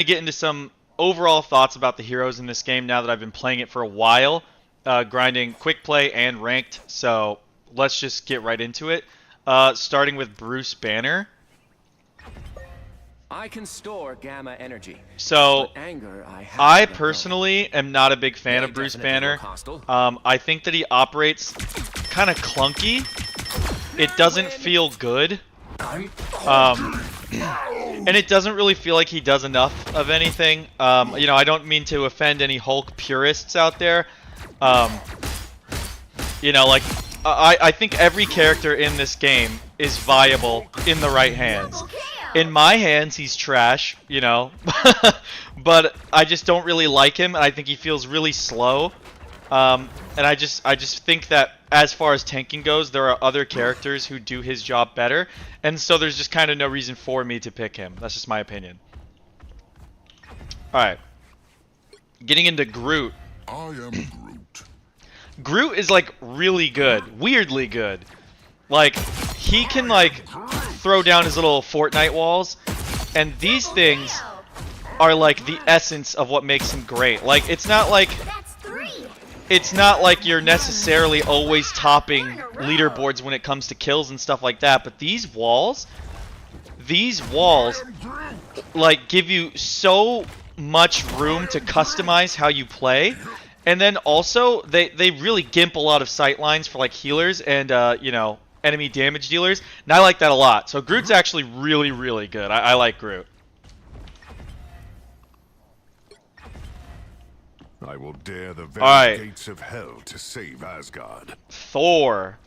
to get into some overall thoughts about the heroes in this game now that I've been playing it for a while, grinding quick play and ranked. So let's just get right into it. Starting with Bruce Banner. I can store gamma energy. So Anger, I personally am not a big fan of Bruce Banner. I think that he operates kind of clunky. It doesn't feel good. And it doesn't really feel like he does enough of anything. You know, I don't mean to offend any Hulk purists out there. You know, like, I think every character in this game is viable in the right hands. In my hands, he's trash, you know. But I just don't really like him, and I think he feels really slow. And I just think that as far as tanking goes, there are other characters who do his job better, and so there's just kind of no reason for me to pick him. That's just my opinion. Alright. Getting into Groot. I am Groot. Groot is like really good. Weirdly good. Like, he can like throw down his little Fortnite walls, and these things are like the essence of what makes him great. Like, it's not like you're necessarily always topping leaderboards when it comes to kills and stuff like that, but these walls like give you so much room to customize how you play, and then also they really gimp a lot of sight lines for like healers and you know, enemy damage dealers, and I like that a lot. So Groot's actually really, really good. I like Groot. I will dare the very gates of hell to save Asgard. Thor.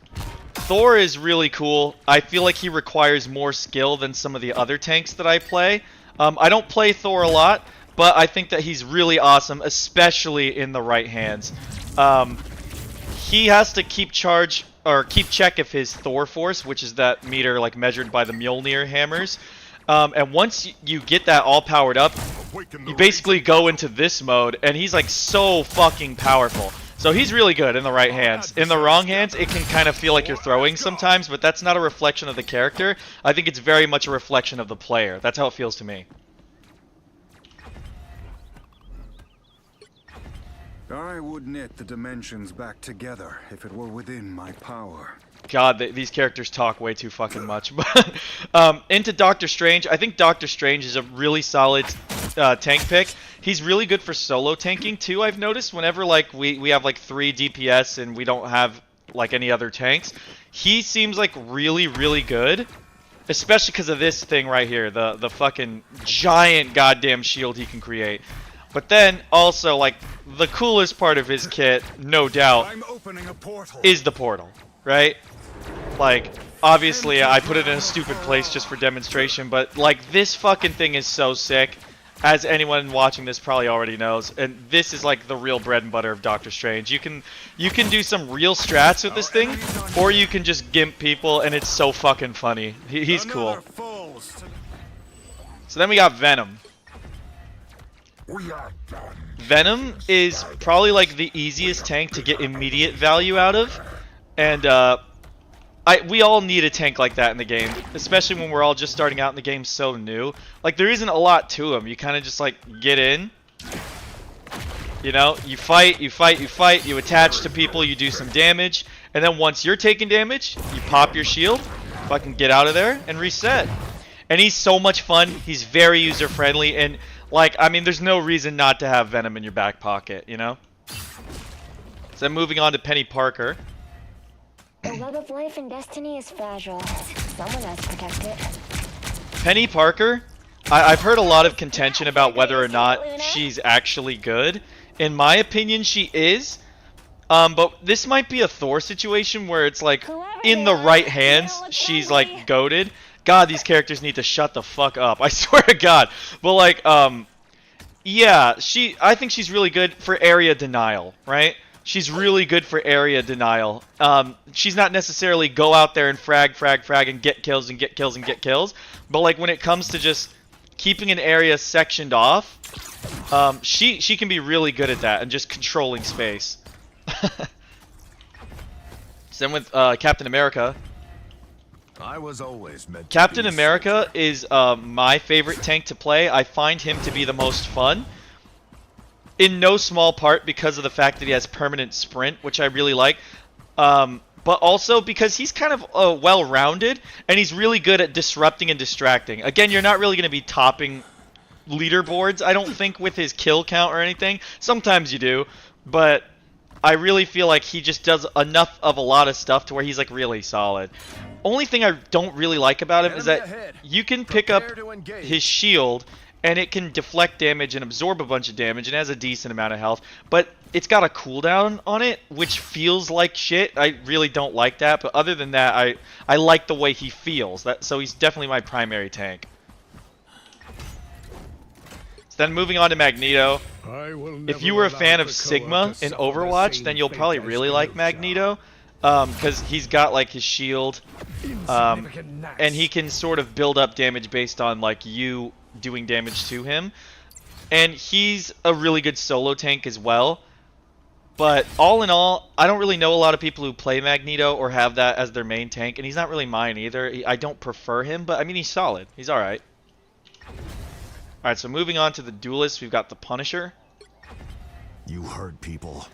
Thor is really cool. I feel like he requires more skill than some of the other tanks that I play. I don't play Thor a lot, but I think that he's really awesome, especially in the right hands. He has to keep charge or keep check of his Thor force, which is that meter like measured by the Mjolnir hammers. And once you get that all powered up, you basically go into this mode, and he's like so fucking powerful. So he's really good in the right hands. In the wrong hands, it can kind of feel like you're throwing sometimes, but that's not a reflection of the character. I think it's very much a reflection of the player. That's how it feels to me. I would knit the dimensions back together if it were within my power. God, these characters talk way too fucking much. But into Doctor Strange, I think Doctor Strange is a really solid tank pick. He's really good for solo tanking too, I've noticed. Whenever like we have like 3 DPS and we don't have like any other tanks, he seems like really, really good. Especially because of this thing right here, the fucking giant goddamn shield he can create. But then also like the coolest part of his kit, no doubt, is the portal, right? Like, obviously I put it in a stupid place just for demonstration, but like this fucking thing is so sick, as anyone watching this probably already knows. And this is like the real bread and butter of Doctor Strange. You can do some real strats with this thing, or you can just gimp people, and it's so fucking funny. He's cool. So then we got Venom. Venom is probably like the easiest tank to get immediate value out of, and we all need a tank like that in the game, especially when we're all just starting out in the game so new. Like, there isn't a lot to him. You kind of just like get in, you know, you fight, you attach to people, you do some damage, and then once you're taking damage, you pop your shield, fucking get out of there, and reset. And he's so much fun. He's very user friendly, and like, I mean, there's no reason not to have Venom in your back pocket, you know? So then moving on to Penny Parker. The web of life and destiny is fragile. Someone has to protect it. Penny Parker, I've heard a lot of contention about whether or not she's actually good. In my opinion, she is. But this might be a Thor situation where it's like, in the right hands, she's like goated. God, these characters need to shut the fuck up. I swear to God. But like, yeah, I think she's really good for area denial, right? She's really good for area denial. She's not necessarily go out there and frag and get kills and get kills and get kills. But like when it comes to just keeping an area sectioned off, she can be really good at that and just controlling space. So then with Captain America, I was always meant to Captain be a America is my favorite tank to play. I find him to be the most fun. In no small part because of the fact that he has permanent sprint, which I really like. But also because he's kind of well-rounded, and he's really good at disrupting and distracting. Again, you're not really going to be topping leaderboards, I don't think, with his kill count or anything. Sometimes you do, but I really feel like he just does enough of a lot of stuff to where he's like really solid. Only thing I don't really like about him is that you can pick up his shield and it can deflect damage and absorb a bunch of damage and has a decent amount of health, but it's got a cooldown on it, which feels like shit. I really don't like that, but other than that, I like the way he feels. So he's definitely my primary tank. So then moving on to Magneto. If you were a fan of Sigma in Overwatch, then you'll probably really like Magneto, because he's got like his shield, and he can sort of build up damage based on like you doing damage to him, and he's a really good solo tank as well. But all in all, I don't really know a lot of people who play Magneto or have that as their main tank, and he's not really mine either. I don't prefer him, but I mean, he's solid. He's alright. Alright, so moving on to the duelist, we've got the Punisher. You heard people.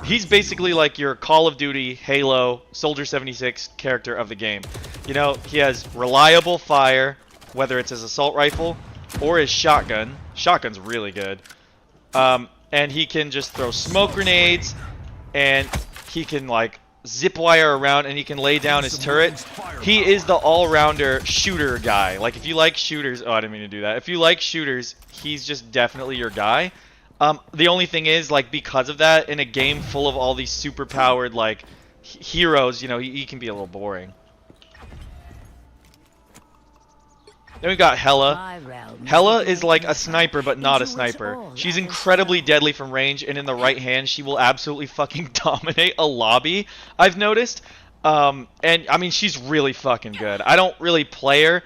He's basically like your Call of Duty, Halo, Soldier 76 character of the game. You know, he has reliable fire, whether it's his assault rifle or his shotgun. Shotgun's really good. And he can just throw smoke grenades, and he can like zip wire around, and he can lay down his turret. He is the all-rounder shooter guy. Like if you like shooters, oh, I didn't mean to do that. If you like shooters, he's just definitely your guy. The only thing is, like, because of that, in a game full of all these super powered like heroes, you know, he can be a little boring. Then we've got Hela. Hela is like a sniper, but not a sniper. She's incredibly deadly from range, and in the right hand, she will absolutely fucking dominate a lobby, I've noticed. And, I mean, she's really fucking good. I don't really play her,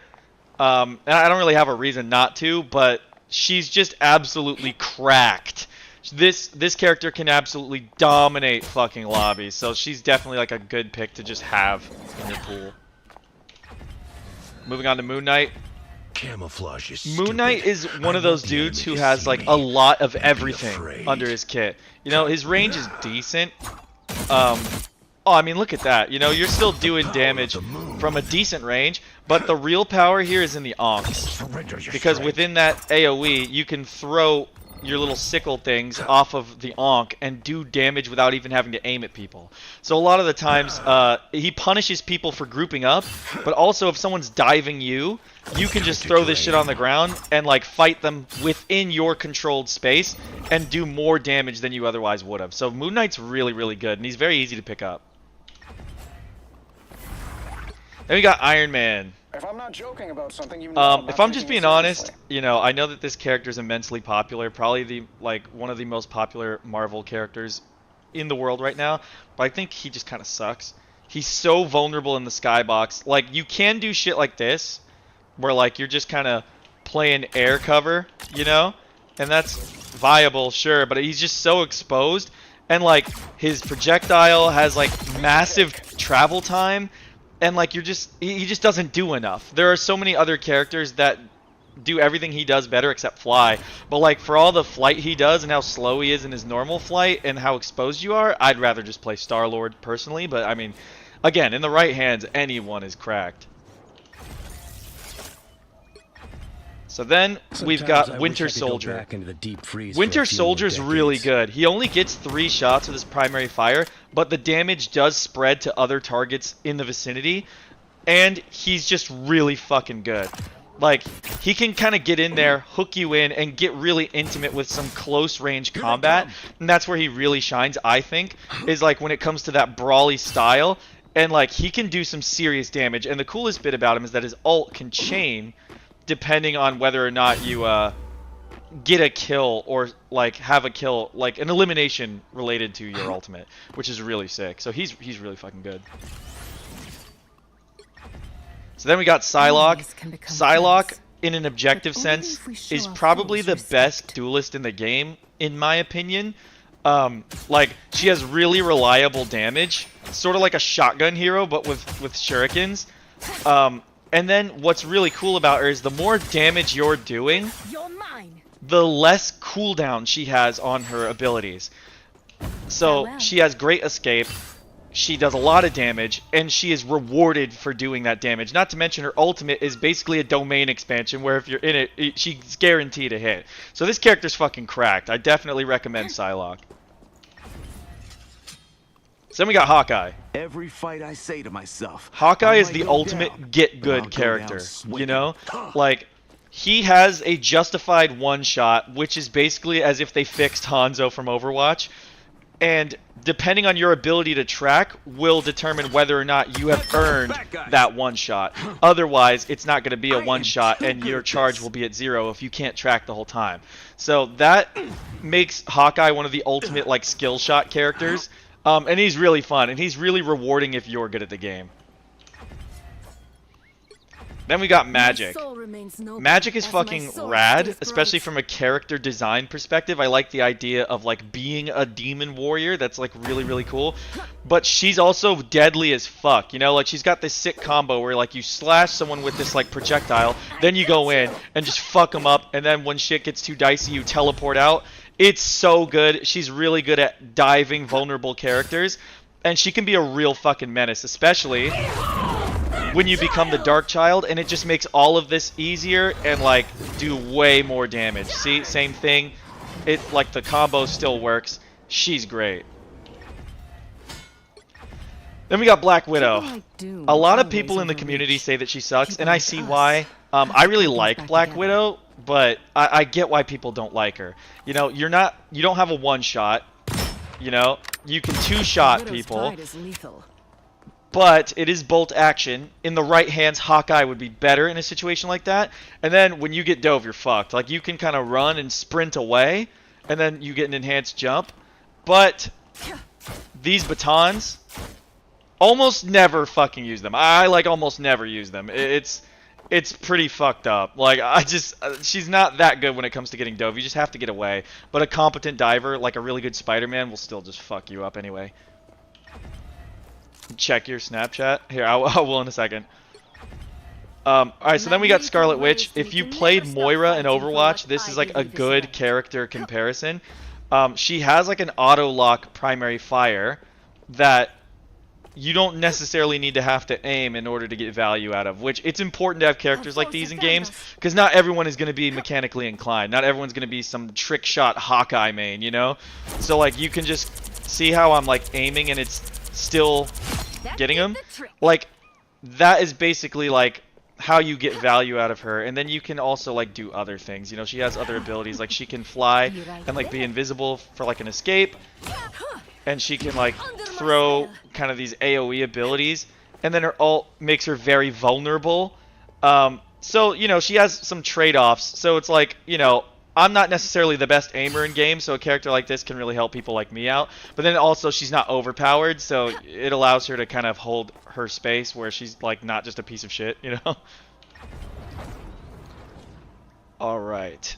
and I don't really have a reason not to, but she's just absolutely cracked. This character can absolutely dominate fucking lobbies, so she's definitely like a good pick to just have in your pool. Moving on to Moon Knight. Camouflage is Moon Knight is one of those dudes who has like a lot of everything under his kit. You know, his range is decent. Oh, I mean, look at that. You know, you're still doing damage from a decent range, but the real power here is in the onks. Because within that AoE, you can throw your little sickle things off of the onk and do damage without even having to aim at people. So a lot of the times, he punishes people for grouping up, but also if someone's diving you, you can just throw this shit on the ground and like fight them within your controlled space and do more damage than you otherwise would have. So Moon Knight's really, really good, and he's very easy to pick up. Then we got Iron Man. If I'm not joking about something, you know, if I'm just being honest, you know, I know that this character is immensely popular, probably one of the most popular Marvel characters in the world right now, but I think he just kind of sucks. He's so vulnerable in the skybox. Like, you can do shit like this, where like you're just kind of playing air cover, you know, and that's viable, sure, but he's just so exposed, and like his projectile has like massive travel time. And like he just doesn't do enough. There are so many other characters that do everything he does better except fly. But like for all the flight he does and how slow he is in his normal flight and how exposed you are, I'd rather just play Star-Lord personally. But I mean, again, in the right hands, anyone is cracked. So then we've got Winter Soldier. Winter Soldier's really good. He only gets 3 shots with his primary fire, but the damage does spread to other targets in the vicinity, and he's just really fucking good. Like, he can kind of get in there, hook you in, and get really intimate with some close range combat, and that's where he really shines, I think, is like when it comes to that brawly style, and like he can do some serious damage. And the coolest bit about him is that his ult can chain depending on whether or not you get a kill or like have a kill, like an elimination related to your ultimate, which is really sick. So he's really fucking good. So then we got Psylocke. Psylocke, in an objective sense, is probably the best duelist in the game, in my opinion. Like, she has really reliable damage, sort of like a shotgun hero, but with shurikens. And then what's really cool about her is the more damage you're doing, the less cooldown she has on her abilities. So she has great escape, she does a lot of damage, and she is rewarded for doing that damage. Not to mention her ultimate is basically a domain expansion where if you're in it, she's guaranteed a hit. So this character's fucking cracked. I definitely recommend Psylocke. So then we got Hawkeye. Every fight I say to myself, Hawkeye is the ultimate get good character, you know? Like, he has a justified one-shot, which is basically as if they fixed Hanzo from Overwatch. And depending on your ability to track will determine whether or not you have earned that one-shot. Otherwise, it's not going to be a one-shot and your charge will be at 0 if you can't track the whole time. So that makes Hawkeye one of the ultimate, like, skill shot characters. And he's really fun, and he's really rewarding if you're good at the game. Then we got Magic. Magic is fucking rad, especially from a character design perspective. I like the idea of, like, being a demon warrior. That's, like, really, really cool. But she's also deadly as fuck, you know? Like, she's got this sick combo where, like, you slash someone with this, like, projectile, then you go in and just fuck them up, and then when shit gets too dicey, you teleport out. It's so good. She's really good at diving vulnerable characters, and she can be a real fucking menace, especially when you become the Dark Child, and it just makes all of this easier and, like, do way more damage. See, same thing. It, like, the combo still works. She's great. Then we got Black Widow. A lot of people in the community say that she sucks, and I see why. I really like Black Widow, but I get why people don't like her. You know, you don't have a one-shot. You know, you can two-shot people. But it is bolt action. In the right hands, Hawkeye would be better in a situation like that. And then when you get dove, you're fucked. Like, you can kind of run and sprint away, and then you get an enhanced jump. But these batons, almost never fucking use them. I, like, almost never use them. It's pretty fucked up. Like, she's not that good when it comes to getting dove. You just have to get away. But a competent diver, like a really good Spider-Man, will still just fuck you up anyway. Check your Snapchat. Here, I will in a second. Alright, so then we got Scarlet Witch. If you played Moira in Overwatch, this is like a good character comparison. She has like an auto-lock primary fire that you don't necessarily need to have to aim in order to get value out of, which it's important to have characters like these in games, because not everyone is going to be mechanically inclined. Not everyone's going to be some trick shot Hawkeye main, you know? So, like, you can just see how I'm, like, aiming and it's still getting him. Like, that is basically, like, how you get value out of her. And then you can also, like, do other things. You know, she has other abilities, like she can fly and, like, be invisible for, like, an escape. And she can, like, throw kind of these AoE abilities. And then her ult makes her very vulnerable. So, you know, she has some trade-offs. So it's like, you know, I'm not necessarily the best aimer in games, so a character like this can really help people like me out. But then also she's not overpowered, so it allows her to kind of hold her space where she's, like, not just a piece of shit, you know? Alright.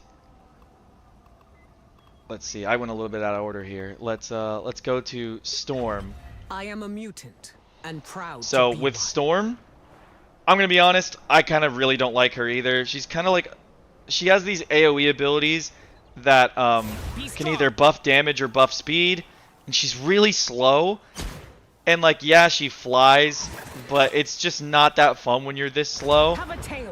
Let's see. I went a little bit out of order here. Let's go to Storm. I am a mutant and proud. So to be with one. Storm, I'm gonna be honest. I kind of really don't like her either. She's kind of like, she has these AOE abilities that can either buff damage or buff speed, and she's really slow. And, like, yeah, she flies, but it's just not that fun when you're this slow.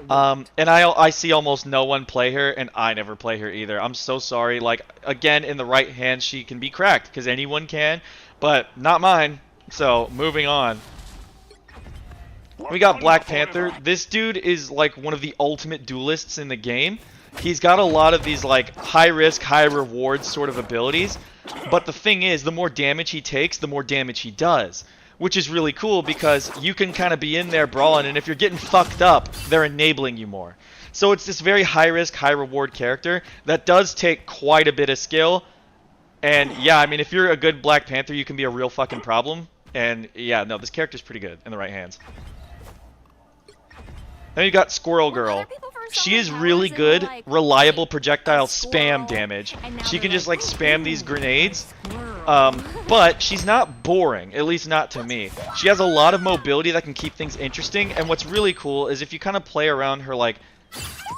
And I see almost no one play her, and I never play her either. I'm so sorry. Like, again, in the right hands, she can be cracked, because anyone can, but not mine. So, moving on. We got Black Panther. This dude is, like, one of the ultimate duelists in the game. He's got a lot of these, like, high-risk, high-reward sort of abilities. But the thing is, the more damage he takes, the more damage he does. Which is really cool because you can kind of be in there brawling, and if you're getting fucked up, they're enabling you more. So it's this very high-risk, high-reward character that does take quite a bit of skill. And yeah, I mean, if you're a good Black Panther, you can be a real fucking problem. And yeah, no, this character's pretty good in the right hands. Then you got Squirrel Girl. She is really good, reliable projectile spam damage. She can just, like, spam these grenades, But she's not boring, at least not to me. She has a lot of mobility that can keep things interesting, and what's really cool is if you kind of play around her, like,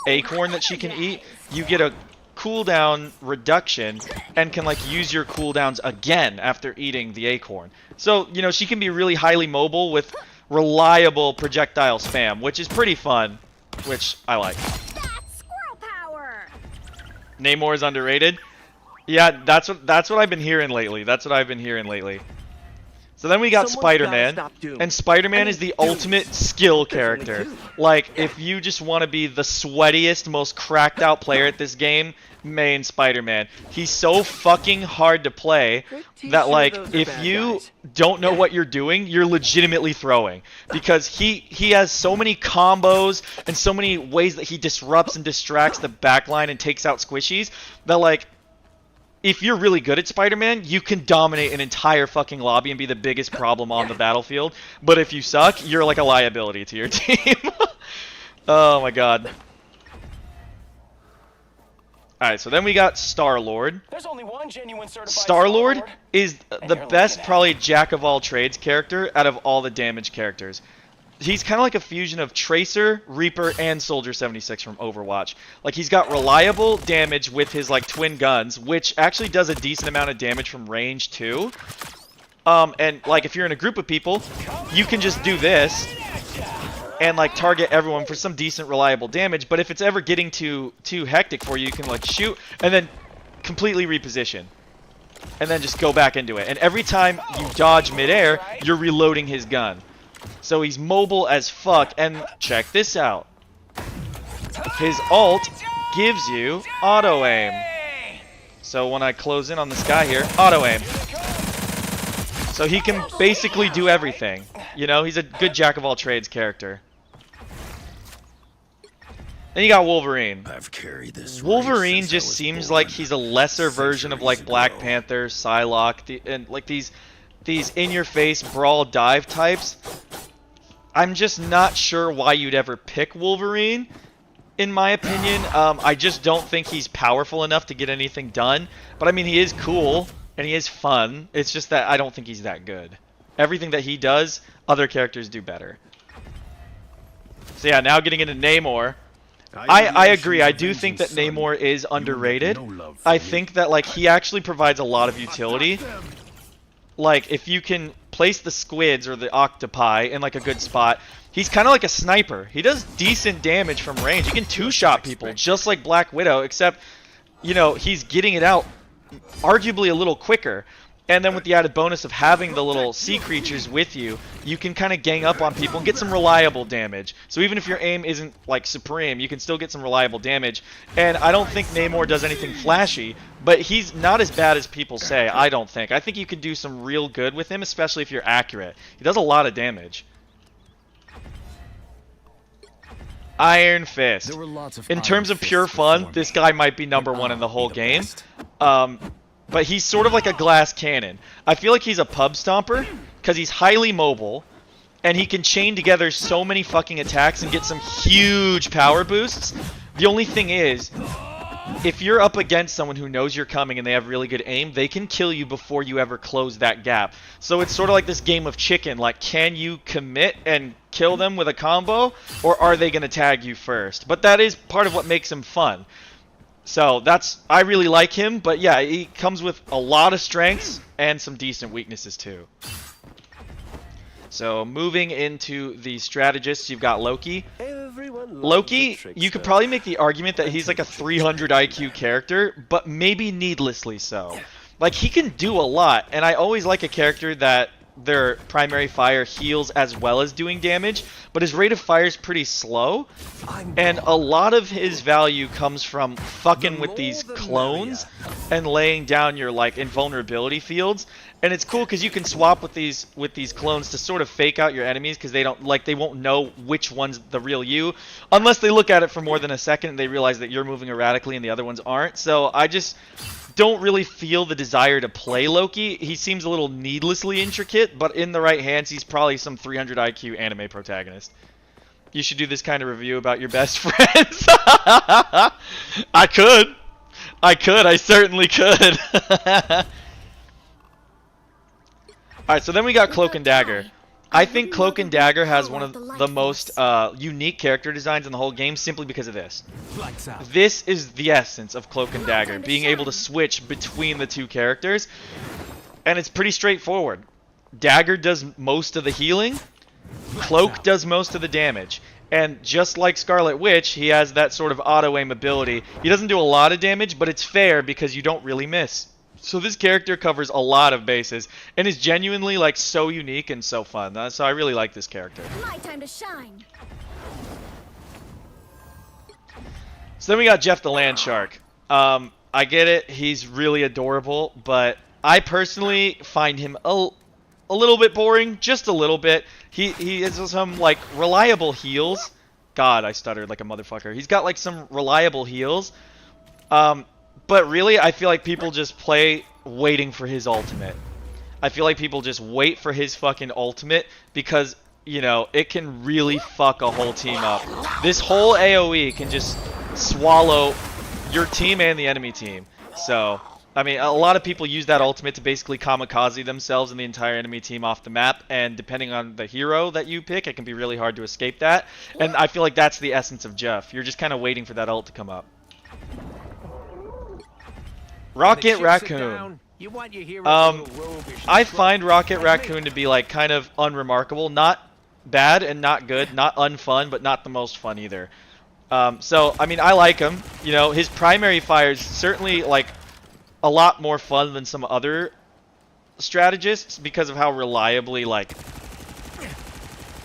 acorn that she can eat, you get a cooldown reduction and can, like, use your cooldowns again after eating the acorn. So, you know, she can be really highly mobile with reliable projectile spam, which is pretty fun, which I like. That's squirrel power. Namor is underrated. Yeah, that's what I've been hearing lately. That's what I've been hearing lately. So then we got Someone's Spider-Man, gotta stop Doom. and Spider-Man is the ultimate skill Definitely character. Doom. Like, if you just want to be the sweatiest, most cracked out player at this game, main Spider-Man. He's so fucking hard to play that, like, if you don't know what you're doing, you're legitimately throwing. Because he has so many combos and so many ways that he disrupts and distracts the backline and takes out squishies that, like, if you're really good at Spider-Man, you can dominate an entire fucking lobby and be the biggest problem on the battlefield. But if you suck, you're like a liability to your team. Oh my god. Alright, so then we got Star-Lord. There's only one genuine certified Star-Lord is the you're best, looking at probably jack-of-all-trades character out of all the damage characters. He's kind of like a fusion of Tracer, Reaper, and Soldier 76 from Overwatch. Like, he's got reliable damage with his, like, twin guns, which actually does a decent amount of damage from range, too. And, like, if you're in a group of people, you can just do this and, like, target everyone for some decent, reliable damage. But if it's ever getting too hectic for you, you can, like, shoot and then completely reposition. And then just go back into it. And every time you dodge midair, you're reloading his gun. So he's mobile as fuck, and check this out. His ult gives you auto-aim. So when I close in on this guy here, auto-aim. So he can basically do everything. You know, he's a good jack-of-all-trades character. Then you got Wolverine. I've carried this. Wolverine just seems like he's a lesser version of, like, Black Panther, Psylocke, and, like, these in-your-face brawl dive types. I'm just not sure why you'd ever pick Wolverine, in my opinion. I just don't think he's powerful enough to get anything done. But I mean, he is cool, and he is fun. It's just that I don't think he's that good. Everything that he does, other characters do better. So yeah, now getting into Namor. I agree. I do think that Namor is underrated. I think that, like, he actually provides a lot of utility. Like, if you can place the squids or the octopi in, like, a good spot, he's kind of like a sniper. He does decent damage from range. He can two-shot people, just like Black Widow, except, you know, he's getting it out arguably a little quicker. And then with the added bonus of having the little sea creatures with you, you can kind of gang up on people and get some reliable damage. So even if your aim isn't, like, supreme, you can still get some reliable damage. And I don't think Namor does anything flashy, but he's not as bad as people say, I don't think. I think you can do some real good with him, especially if you're accurate. He does a lot of damage. Iron Fist. In terms of pure fun, this guy might be #1 in the whole game. But he's sort of like a glass cannon. I feel like he's a pub stomper because he's highly mobile and he can chain together so many fucking attacks and get some huge power boosts. The only thing is, if you're up against someone who knows you're coming and they have really good aim, they can kill you before you ever close that gap. So it's sort of like this game of chicken. Like, can you commit and kill them with a combo, or are they going to tag you first? But that is part of what makes him fun. So I really like him, but yeah, he comes with a lot of strengths and some decent weaknesses too. So moving into the strategists, you've got Loki. Loki, you could probably make the argument that he's like a 300 IQ character, but maybe needlessly so. Like, he can do a lot, and I always like a character that their primary fire heals as well as doing damage, but his rate of fire is pretty slow, and a lot of his value comes from fucking with these clones and laying down your, like, invulnerability fields. And it's cool because you can swap with these clones to sort of fake out your enemies, because they won't know which one's the real you unless they look at it for more than a second and they realize that you're moving erratically and the other ones aren't. So I just don't really feel the desire to play Loki. He seems a little needlessly intricate, but in the right hands, he's probably some 300 IQ anime protagonist. You should do this kind of review about your best friends. I certainly could. Alright, so then we got Cloak and Dagger. I think Cloak and Dagger has one of the most unique character designs in the whole game simply because of this. Lights out. This is the essence of Cloak and Dagger, being able to switch between the two characters. And it's pretty straightforward. Dagger does most of the healing, Cloak does most of the damage. And just like Scarlet Witch, he has that sort of auto-aim ability. He doesn't do a lot of damage, but it's fair because you don't really miss. So this character covers a lot of bases and is genuinely like so unique and so fun. So I really like this character. My time to shine. So then we got Jeff the Land Shark. I get it, he's really adorable, but I personally find him a little bit boring, just a little bit. He has some like reliable heals. God, I stuttered like a motherfucker. He's got like some reliable heals. But really, I feel like people just play waiting for his ultimate. I feel like people just wait for his fucking ultimate because, you know, it can really fuck a whole team up. This whole AoE can just swallow your team and the enemy team. So, I mean, a lot of people use that ultimate to basically kamikaze themselves and the entire enemy team off the map, and depending on the hero that you pick, it can be really hard to escape that. And I feel like that's the essence of Jeff. You're just kind of waiting for that ult to come up. Rocket Raccoon. I find Rocket Raccoon to be like kind of unremarkable, not bad and not good, not unfun, but not the most fun either. So I mean, I like him. You know, his primary fire is certainly like a lot more fun than some other strategists because of how reliably like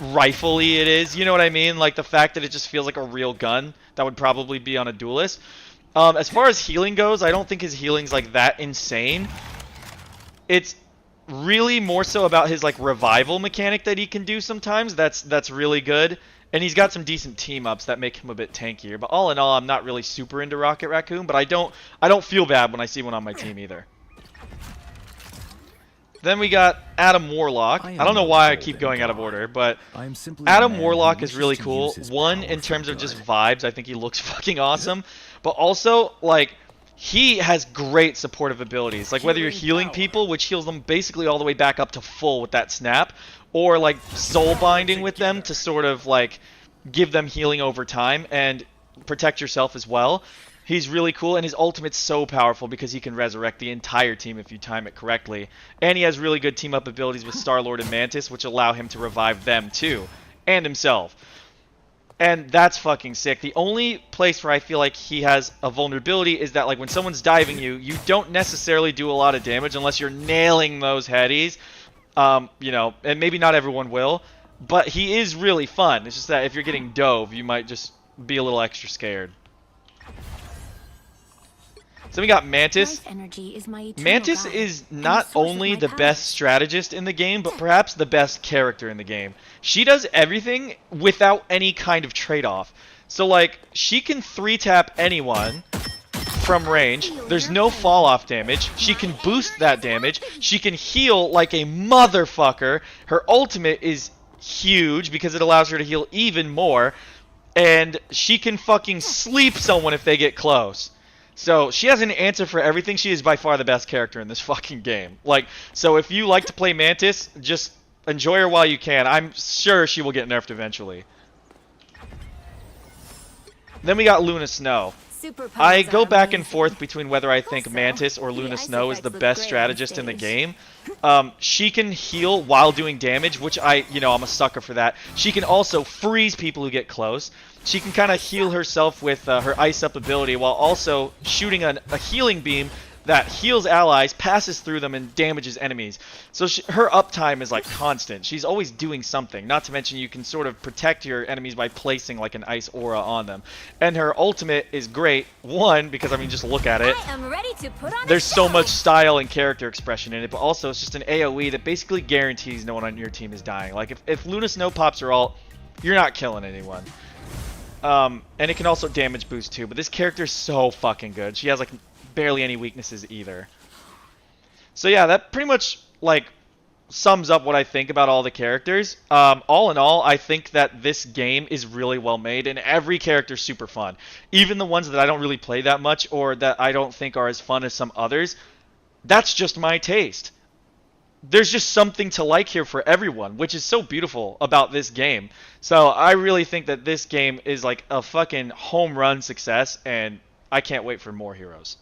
rifle-y it is. You know what I mean? Like the fact that it just feels like a real gun that would probably be on a duelist. As far as healing goes, I don't think his healing's like that insane. It's really more so about his like revival mechanic that he can do sometimes. That's really good. And he's got some decent team ups that make him a bit tankier. But all in all, I'm not really super into Rocket Raccoon, but I don't feel bad when I see one on my team either. Then we got Adam Warlock. I don't know why I keep going out of order, but Adam Warlock is really cool. One, in terms of just vibes, I think he looks fucking awesome. But also, like, he has great supportive abilities. Like, whether you're healing people, which heals them basically all the way back up to full with that snap, or, like, soul binding with them to sort of, like, give them healing over time and protect yourself as well. He's really cool, and his ultimate's so powerful because he can resurrect the entire team if you time it correctly. And he has really good team-up abilities with Star-Lord and Mantis, which allow him to revive them, too. And himself. And that's fucking sick. The only place where I feel like he has a vulnerability is that, like, when someone's diving you, you don't necessarily do a lot of damage unless you're nailing those headies. You know, and maybe not everyone will. But he is really fun. It's just that if you're getting dove, you might just be a little extra scared. So we got Mantis. Mantis is not only the best strategist in the game, but perhaps the best character in the game. She does everything without any kind of trade-off. So, like, she can 3-tap anyone from range. There's no fall-off damage. She can boost that damage. She can heal like a motherfucker. Her ultimate is huge because it allows her to heal even more. And she can fucking sleep someone if they get close. So, she has an answer for everything. She is by far the best character in this fucking game. Like, so if you like to play Mantis, just enjoy her while you can. I'm sure she will get nerfed eventually. Then we got Luna Snow. I go back and forth between whether I think Mantis or Luna Snow is the best strategist in the game. She can heal while doing damage, which I'm a sucker for that. She can also freeze people who get close. She can kind of heal herself with her Ice Up ability while also shooting a healing beam that heals allies, passes through them, and damages enemies. So her uptime is like constant. She's always doing something. Not to mention you can sort of protect your enemies by placing like an ice aura on them. And her ultimate is great. One, because I mean just look at it. I am ready to put on There's so much style and character expression in it, but also it's just an AoE that basically guarantees no one on your team is dying. Like if Luna Snow pops her ult, you're not killing anyone. And it can also damage boost too, but this character is so fucking good. She has like barely any weaknesses either. So yeah, that pretty much like sums up what I think about all the characters. All in all, I think that this game is really well made and every character is super fun. Even the ones that I don't really play that much or that I don't think are as fun as some others. That's just my taste. there's just something to like here for everyone, which is so beautiful about this game. So I really think that this game is like a fucking home run success, and I can't wait for more heroes.